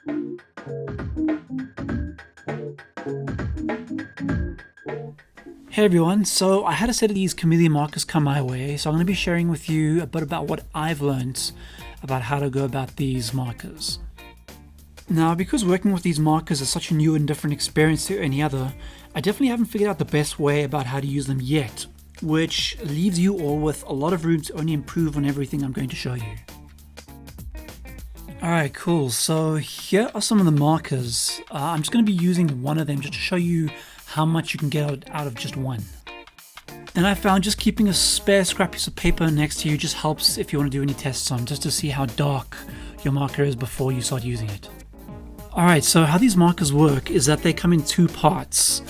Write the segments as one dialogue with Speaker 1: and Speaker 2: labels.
Speaker 1: Hey everyone, so I had a set of these chameleon markers come my way, so I'm going to be sharing with you a bit about what I've learned about how to go about these markers. Now, because working with these markers is such a new and different experience to any other, I definitely haven't figured out the best way about how to use them yet, which leaves you all with a lot of room to only improve on everything I'm going to show you. Alright, cool, so here are some of the markers. I'm just going to be using one of them just to show you how much you can get out of just one. And I found just keeping a spare scrap piece of paper next to you just helps if you want to do any tests on, just to see how dark your marker is before you start using it. Alright, so how these markers work is that they come in two parts.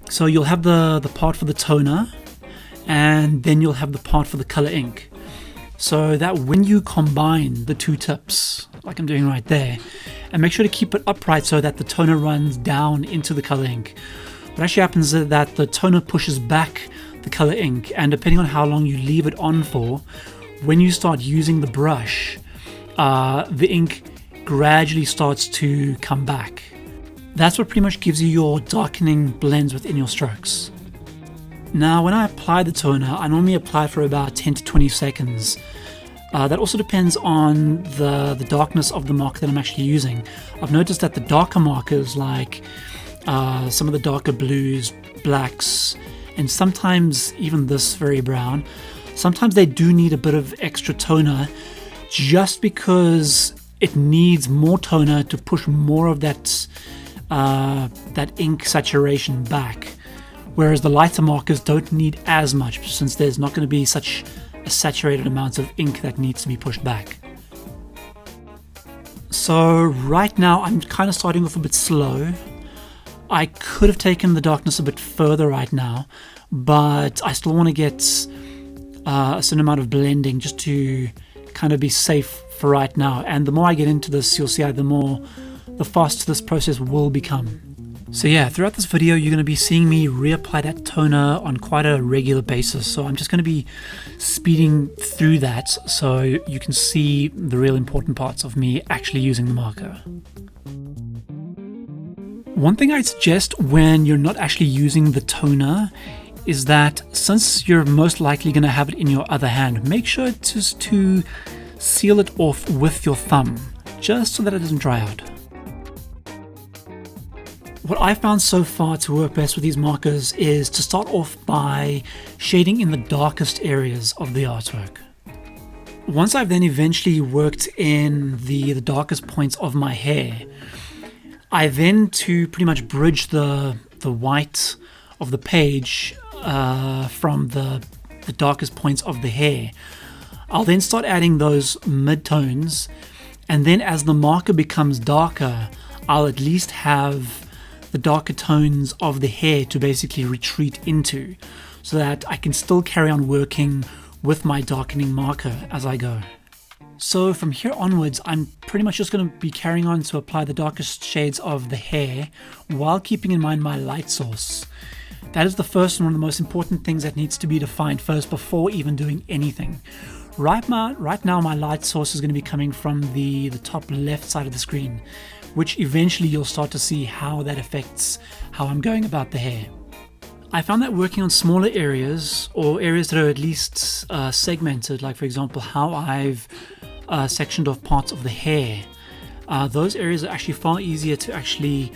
Speaker 1: So you'll have the part for the toner, and then you'll have the part for the color ink. So that when you combine the two tips, like I'm doing right there, and make sure to keep it upright so that the toner runs down into the color ink. What actually happens is that the toner pushes back the color ink, and depending on how long you leave it on for, when you start using the brush, the ink gradually starts to come back. That's what pretty much gives you your darkening blends within your strokes. Now, when I apply the toner, I normally apply it for about 10 to 20 seconds. That also depends on the darkness of the marker that I'm actually using. I've noticed that the darker markers, like some of the darker blues, blacks, and sometimes even this very brown, sometimes they do need a bit of extra toner just because it needs more toner to push more of that ink saturation back. Whereas the lighter markers don't need as much, since there's not going to be such a saturated amount of ink that needs to be pushed back. So right now I'm kind of starting off a bit slow. I could have taken the darkness a bit further right now, but I still want to get a certain amount of blending just to kind of be safe for right now. And the more I get into this, you'll see the faster this process will become. So yeah, throughout this video you're going to be seeing me reapply that toner on quite a regular basis. So I'm just going to be speeding through that so you can see the real important parts of me actually using the marker. One thing I'd suggest when you're not actually using the toner is that since you're most likely going to have it in your other hand, make sure just to seal it off with your thumb, just so that it doesn't dry out. What I found so far to work best with these markers is to start off by shading in the darkest areas of the artwork. Once I've then eventually worked in the darkest points of my hair, I then, to pretty much bridge the white of the page from the darkest points of the hair, I'll then start adding those mid-tones, and then as the marker becomes darker, I'll at least have the darker tones of the hair to basically retreat into, so that I can still carry on working with my darkening marker as I go. So from here onwards, I'm pretty much just going to be carrying on to apply the darkest shades of the hair while keeping in mind my light source. That is the first and one of the most important things that needs to be defined first before even doing anything. Right now my light source is going to be coming from the top left side of the screen, which eventually you'll start to see how that affects how I'm going about the hair. I found that working on smaller areas, or areas that are at least segmented, like for example how I've sectioned off parts of the hair, those areas are actually far easier to actually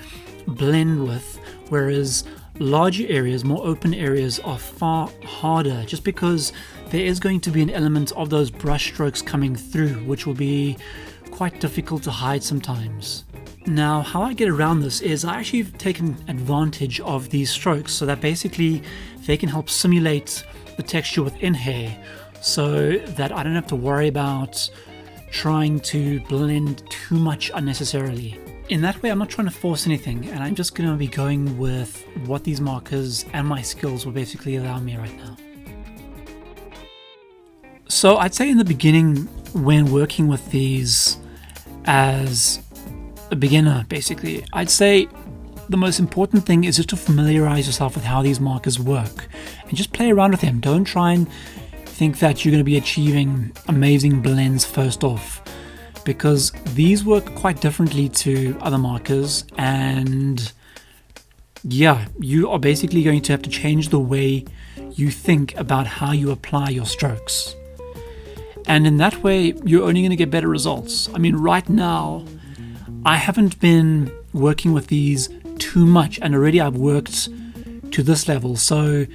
Speaker 1: blend with, whereas larger areas, more open areas, are far harder, just because there is going to be an element of those brush strokes coming through, which will be quite difficult to hide sometimes. Now, how I get around this is I actually have taken advantage of these strokes so that basically they can help simulate the texture within hair, so that I don't have to worry about trying to blend too much unnecessarily. In that way, I'm not trying to force anything, and I'm just going to be going with what these markers and my skills will basically allow me right now. So I'd say in the beginning, when working with these as a beginner, basically, I'd say the most important thing is just to familiarize yourself with how these markers work and just play around with them. Don't try and think that you're going to be achieving amazing blends first off, because these work quite differently to other markers, and yeah, you are basically going to have to change the way you think about how you apply your strokes. And in that way, you're only going to get better results. I mean, right now, I haven't been working with these too much, and already I've worked to this level. So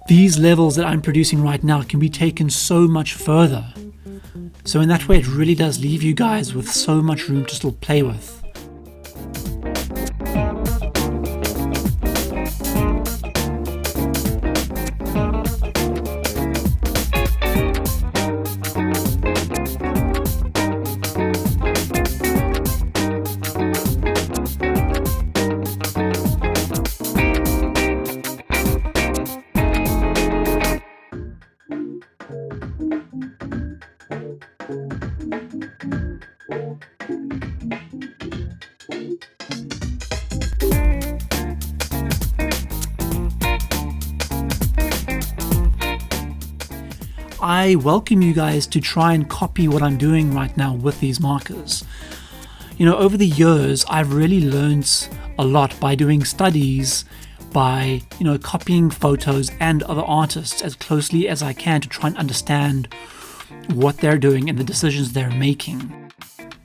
Speaker 1: these levels that I'm producing right now can be taken so much further. So in that way, it really does leave you guys with so much room to still play with. I welcome you guys to try and copy what I'm doing right now with these markers. You know, over the years, I've really learned a lot by doing studies, by, copying photos and other artists as closely as I can to try and understand what they're doing and the decisions they're making.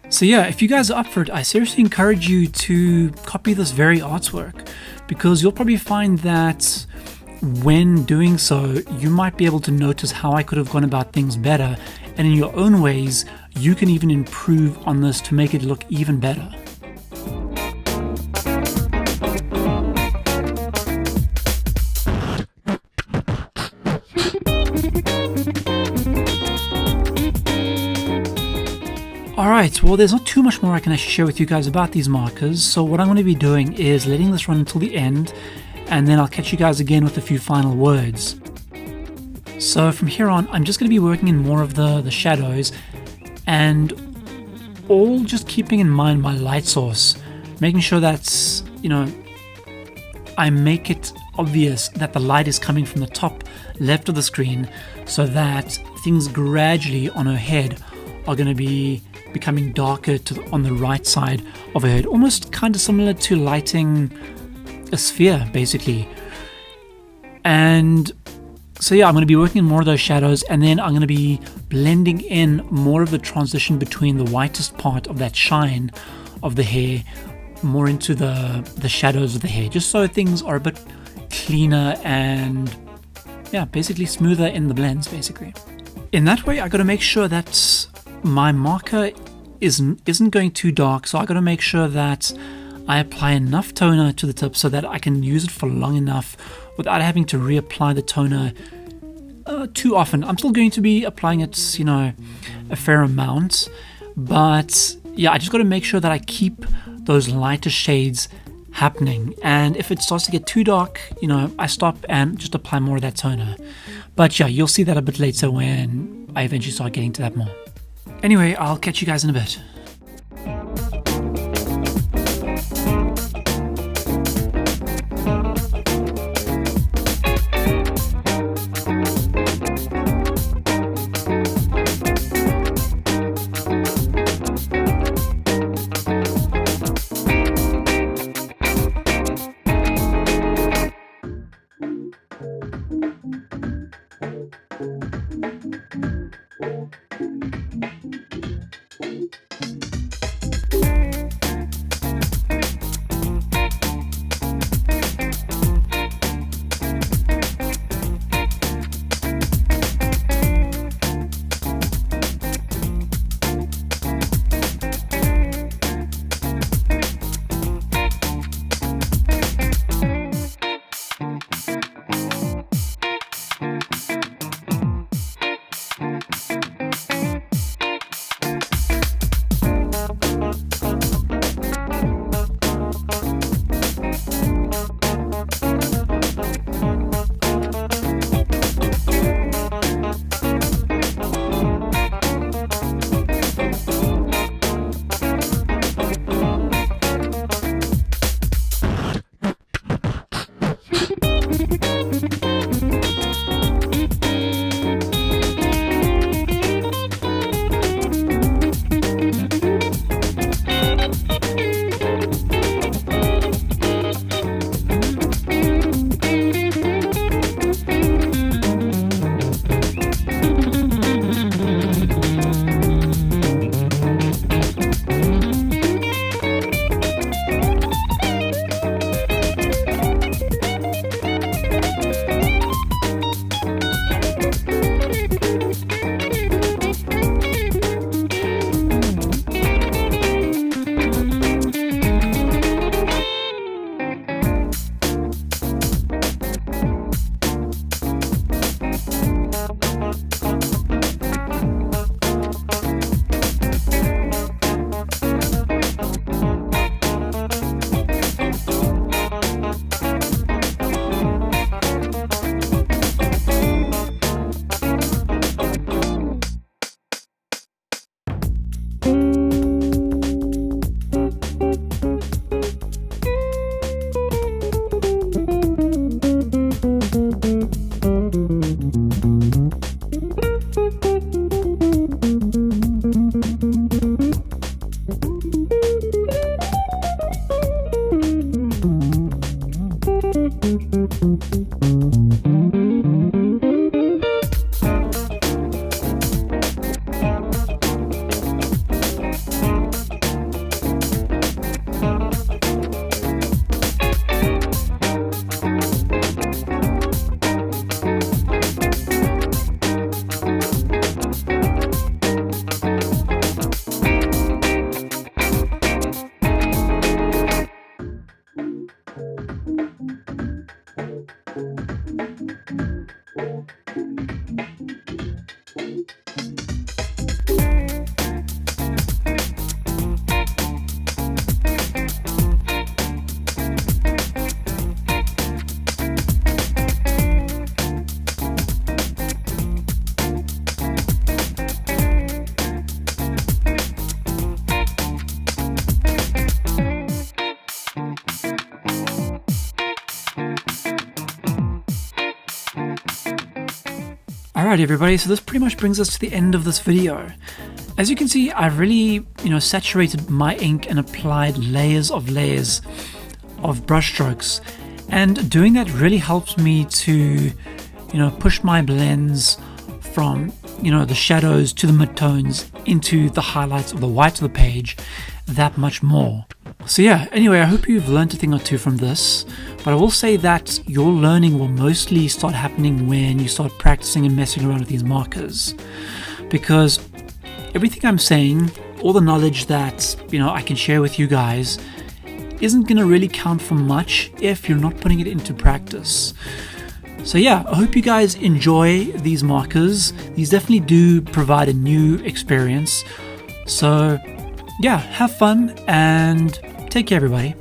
Speaker 1: So yeah, if you guys are up for it, I seriously encourage you to copy this very artwork, because you'll probably find that when doing so, you might be able to notice how I could have gone about things better, and in your own ways, you can even improve on this to make it look even better. Alright, well, there's not too much more I can actually share with you guys about these markers, so what I'm going to be doing is letting this run until the end, and then I'll catch you guys again with a few final words. So from here on, I'm just going to be working in more of the shadows, and all just keeping in mind my light source, making sure that, I make it obvious that the light is coming from the top left of the screen, so that things gradually on her head are going to be becoming darker on the right side of her head, almost kind of similar to lighting a sphere, basically. And so yeah, I'm going to be working in more of those shadows, and then I'm going to be blending in more of the transition between the whitest part of that shine of the hair more into the shadows of the hair, just so things are a bit cleaner and yeah, basically smoother in the blends, basically. In that way, I got to make sure that my marker isn't going too dark, so I got to make sure that I apply enough toner to the tip so that I can use it for long enough without having to reapply the toner too often. I'm still going to be applying it, a fair amount, but yeah, I just got to make sure that I keep those lighter shades happening, and if it starts to get too dark, I stop and just apply more of that toner. But yeah, you'll see that a bit later when I eventually start getting to that more. Anyway, I'll catch you guys in a bit. Alright everybody, so this pretty much brings us to the end of this video. As you can see, I've really, saturated my ink and applied layers of brush strokes. And doing that really helps me to, push my blends from, the shadows to the midtones into the highlights of the white of the page that much more. So yeah, anyway, I hope you've learned a thing or two from this, but I will say that your learning will mostly start happening when you start practicing and messing around with these markers. Because everything I'm saying, all the knowledge that, I can share with you guys, isn't going to really count for much if you're not putting it into practice. So yeah, I hope you guys enjoy these markers. These definitely do provide a new experience. So yeah, have fun and take care everybody.